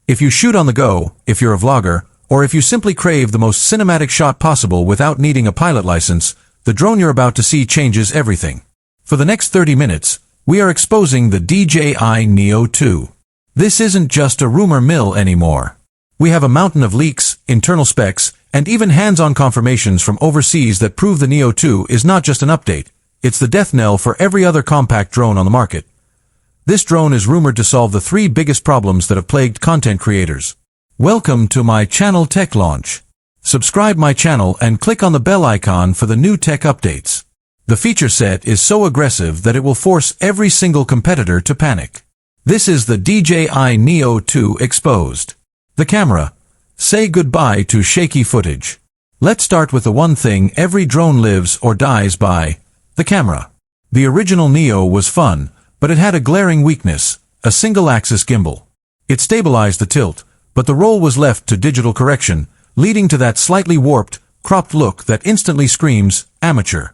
If you shoot on the go, if you're a vlogger, or if you simply crave the most cinematic shot possible without needing a pilot license, the drone you're about to see changes everything. For the next 30 minutes, we are exposing the DJI Neo 2. This isn't just a rumor mill anymore. We have a mountain of leaks, internal specs, and even hands-on confirmations from overseas that prove the Neo 2 is not just an update, it's the death knell for every other compact drone on the market. This drone is rumored to solve the 3 biggest problems that have plagued content creators. Welcome to my channel Tech Launch. Subscribe my channel and click on the bell icon for the new tech updates. The feature set is so aggressive that it will force every single competitor to panic. This is the DJI Neo 2 exposed. The camera. Say goodbye to shaky footage. Let's start with the one thing every drone lives or dies by, the camera. The original Neo was fun, but it had a glaring weakness, a single-axis gimbal. It stabilized the tilt, but the roll was left to digital correction, leading to that slightly warped, cropped look that instantly screams, amateur.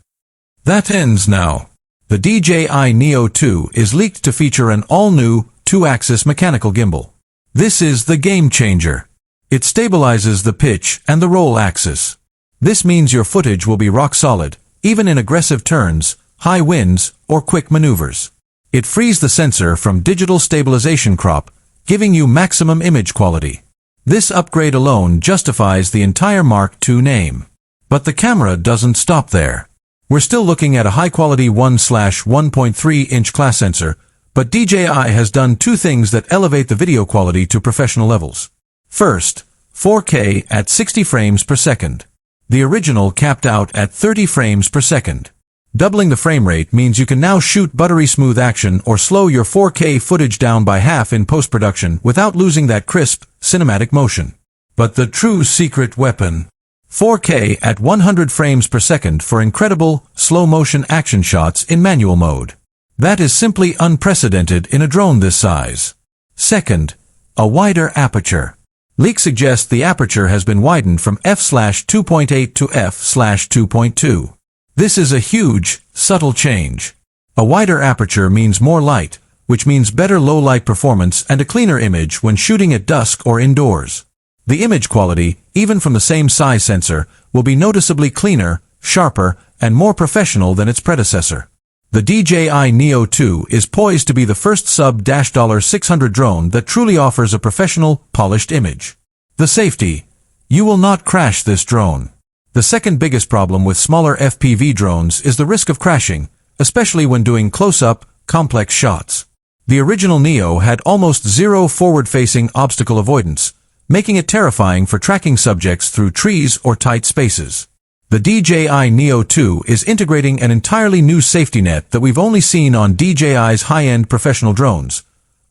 That ends now. The DJI Neo 2 is leaked to feature an all-new, 2-axis mechanical gimbal. This is the game changer. It stabilizes the pitch and the roll axis. This means your footage will be rock solid, even in aggressive turns, high winds, or quick maneuvers. It frees the sensor from digital stabilization crop, giving you maximum image quality. This upgrade alone justifies the entire Mark II name. But the camera doesn't stop there. We're still looking at a high-quality 1/1.3-inch class sensor, but DJI has done 2 things that elevate the video quality to professional levels. First, 4K at 60 frames per second. The original capped out at 30 frames per second. Doubling the frame rate means you can now shoot buttery smooth action or slow your 4K footage down by half in post-production without losing that crisp, cinematic motion. But the true secret weapon. 4K at 100 frames per second for incredible, slow-motion action shots in manual mode. That is simply unprecedented in a drone this size. Second, a wider aperture. Leaks suggest the aperture has been widened from f/2.8 to f/2.2. This is a huge, subtle change. A wider aperture means more light, which means better low-light performance and a cleaner image when shooting at dusk or indoors. The image quality, even from the same size sensor, will be noticeably cleaner, sharper, and more professional than its predecessor. The DJI Neo 2 is poised to be the first sub-$600 drone that truly offers a professional, polished image. The safety. You will not crash this drone. The second biggest problem with smaller FPV drones is the risk of crashing, especially when doing close-up, complex shots. The original Neo had almost zero forward-facing obstacle avoidance, making it terrifying for tracking subjects through trees or tight spaces. The DJI Neo 2 is integrating an entirely new safety net that we've only seen on DJI's high-end professional drones,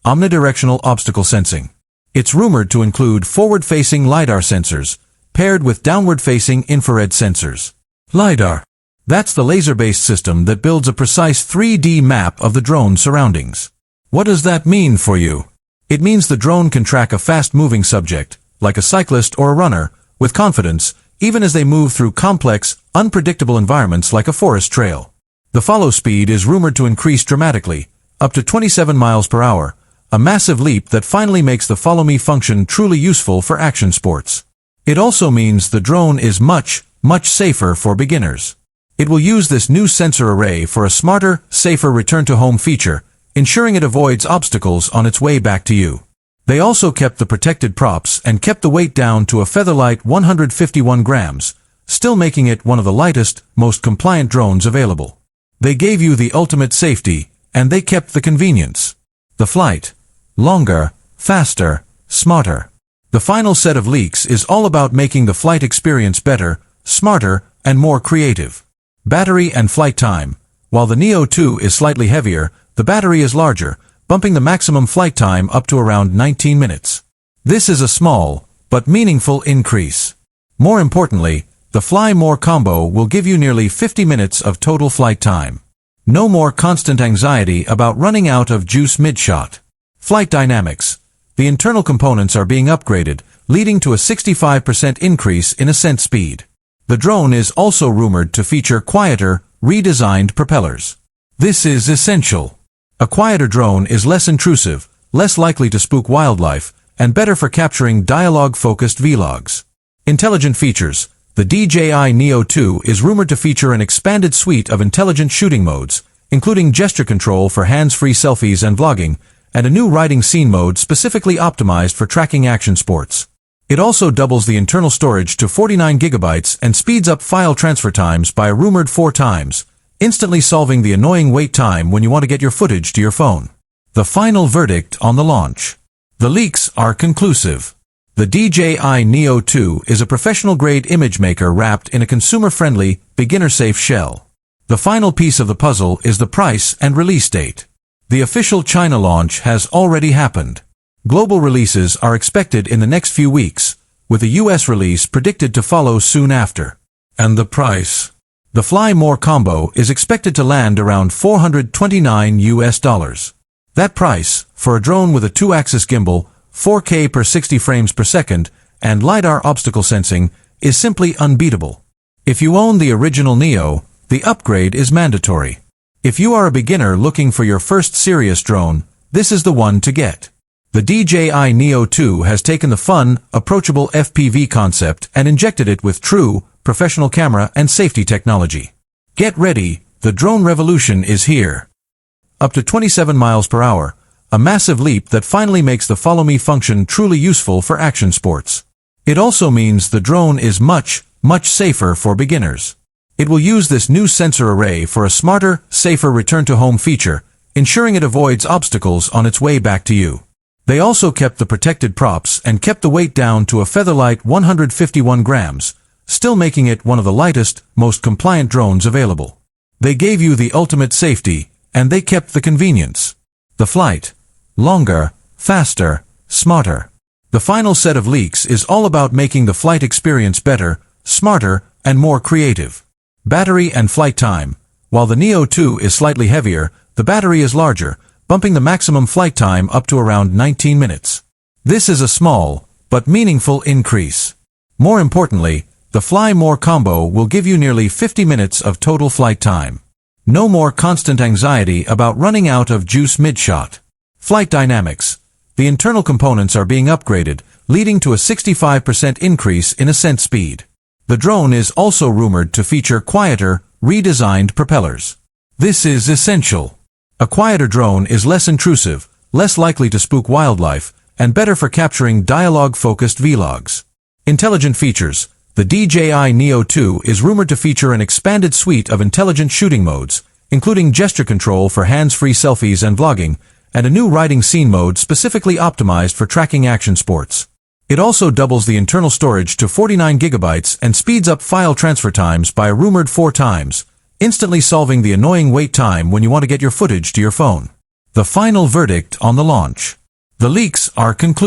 Omnidirectional Obstacle Sensing. It's rumored to include forward-facing LiDAR sensors, paired with downward-facing infrared sensors. LiDAR. That's the laser-based system that builds a precise 3D map of the drone's surroundings. What does that mean for you? It means the drone can track a fast-moving subject, like a cyclist or a runner, with confidence, even as they move through complex, unpredictable environments like a forest trail. The follow speed is rumored to increase dramatically, up to 27 miles per hour, a massive leap that finally makes the follow me function truly useful for action sports. It also means the drone is much, much safer for beginners. It will use this new sensor array for a smarter, safer return-to-home feature, ensuring it avoids obstacles on its way back to you. They also kept the protected props and kept the weight down to a featherlight 151 grams, still making it one of the lightest, most compliant drones available. They gave you the ultimate safety, and they kept the convenience. The flight. Longer, faster, smarter. The final set of leaks is all about making the flight experience better, smarter, and more creative. Battery and flight time. While the Neo 2 is slightly heavier, the battery is larger, bumping the maximum flight time up to around 19 minutes. This is a small, but meaningful increase. More importantly, the Fly More combo will give you nearly 50 minutes of total flight time. No more constant anxiety about running out of juice mid-shot. Flight dynamics. The internal components are being upgraded, leading to a 65% increase in ascent speed. The drone is also rumored to feature quieter, redesigned propellers. This is essential. A quieter drone is less intrusive, less likely to spook wildlife, and better for capturing dialogue-focused vlogs. Intelligent features. The DJI Neo 2 is rumored to feature an expanded suite of intelligent shooting modes, including gesture control for hands-free selfies and vlogging, and a new riding scene mode specifically optimized for tracking action sports. It also doubles the internal storage to 49 GB and speeds up file transfer times by a rumored 4 times, instantly solving the annoying wait time when you want to get your footage to your phone. The final verdict on the launch. The leaks are conclusive. The DJI Neo 2 is a professional-grade image maker wrapped in a consumer-friendly, beginner-safe shell. The final piece of the puzzle is the price and release date. The official China launch has already happened. Global releases are expected in the next few weeks, with a US release predicted to follow soon after. And the price? The Fly More combo is expected to land around $429. That price, for a drone with a 2-axis gimbal, 4K per 60 frames per second, and LiDAR Obstacle Sensing, is simply unbeatable. If you own the original Neo, the upgrade is mandatory. If you are a beginner looking for your first serious drone, this is the one to get. The DJI Neo 2 has taken the fun, approachable FPV concept and injected it with true, professional camera and safety technology. Get ready, the drone revolution is here. Up to 27 miles per hour, a massive leap that finally makes the follow me function truly useful for action sports. It also means the drone is much safer for beginners. It will use this new sensor array for a smarter, safer return-to-home feature, ensuring it avoids obstacles on its way back to you. They also kept the protected props and kept the weight down to a featherlight 151 grams, still making it one of the lightest, most compliant drones available. They gave you the ultimate safety, and they kept the convenience. The flight. Longer, faster, smarter. The final set of leaks is all about making the flight experience better, smarter, and more creative. Battery and flight time. While the Neo 2 is slightly heavier, the battery is larger, bumping the maximum flight time up to around 19 minutes. This is a small, but meaningful increase. More importantly, the Fly More combo will give you nearly 50 minutes of total flight time. No more constant anxiety about running out of juice mid-shot. Flight dynamics. The internal components are being upgraded, leading to a 65% increase in ascent speed. The drone is also rumored to feature quieter, redesigned propellers. This is essential. A quieter drone is less intrusive, less likely to spook wildlife, and better for capturing dialogue-focused vlogs. Intelligent features. The DJI Neo 2 is rumored to feature an expanded suite of intelligent shooting modes, including gesture control for hands-free selfies and vlogging, and a new riding scene mode specifically optimized for tracking action sports. It also doubles the internal storage to 49 GB and speeds up file transfer times by a rumored 4 times, instantly solving the annoying wait time when you want to get your footage to your phone. The final verdict on the launch. The leaks are concluded.